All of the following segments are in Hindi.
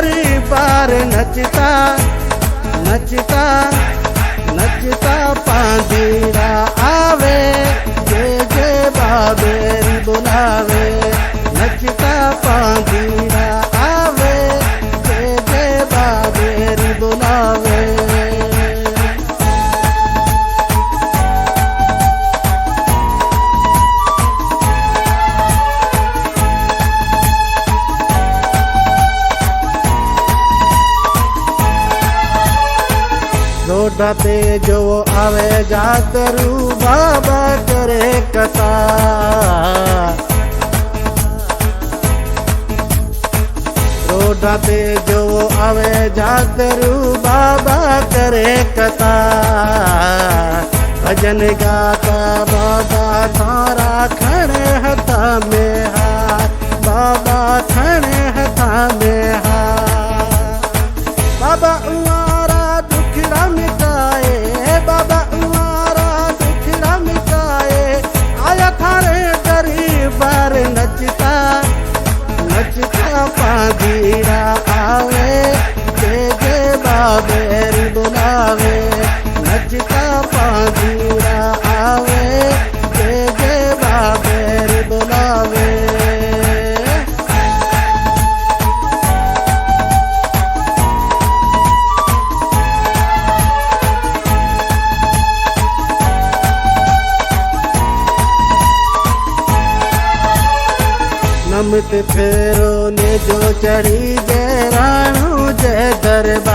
दरबार नचता नचता नचता पांदीड़ा आवे, जे बाबेरी बुलावे। नचता पांदीड़ा आवे, जे बाबेरी बुलावे। रोडा पे जो आवे जातरू बाबा करे कथा। रोडा पे जो आवे जातरू बाबा करे कथा। भजन गाता बाबा थारा खड़े हथा में हाथ, बाबा खड़े हथा में हाथ। बाबा दुखड़ा मिटाए, बाबा उमारा दुखड़ा मिटाए। आया थारे दरबार नचता नचता पांदीड़ा आवे, जे बाबेरी बुलावे। नचता पांदीड़ा आवे, जे बाबेरी बुलावे। नमत फेरो ने जो चढ़ी जय राणू जय दरबार।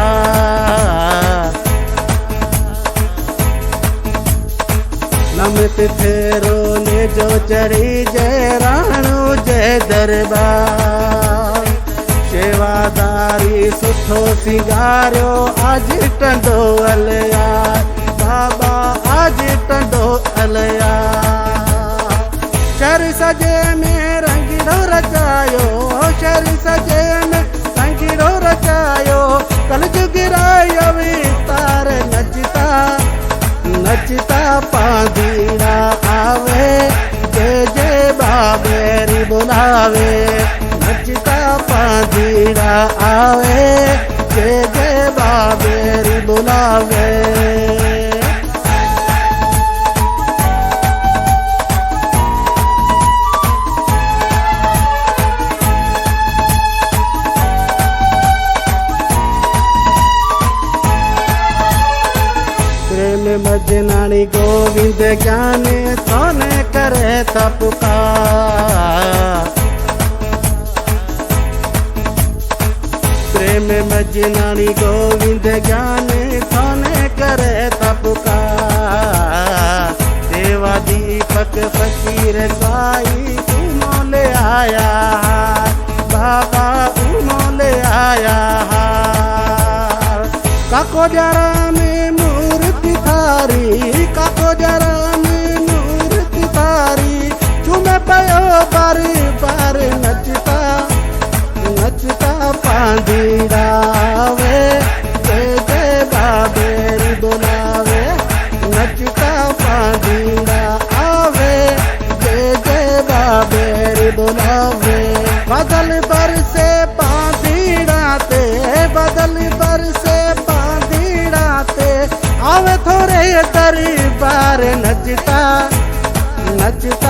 नमत फेरो ने जो चढ़ी जय राणू जय दरबार। सेवादारी सुठो सिंगारियो आज टंडो अलया, बाबा आज टंडो अलया। शर सजे में रंगीलो रचायो, शर सजे में रंगीलो रचायो। कल जुगरायो तार नचता नचता पांदीड़ा आवे, जे बाबेरी बुलावे। नचता पांदीड़ा आवे, जे बाबेरी बुलावे। प्रेम मजनानी गोविंद ज्ञाने थाने करे तपुकार। प्रेम मजनानी गोविंद ज्ञाने थाने करे तपुकार। देवा दीपक फकीर साई उमोले आया, बाबा उमोले आया। काको जरा में मूर्ति थारी, काको जरा में मूर्ति थारी। चुमे पयो बार बार नचता नचता पांदीड़ा आवे, जे बाबेरी बुलावे। नचता पांदीड़ा आवे, जे बाबेरी बुलावे। बदल बरसे पांदीड़ा ते, बदल बरसे पांदीड़ा ते। आवे थोड़े दरबार नचता नचता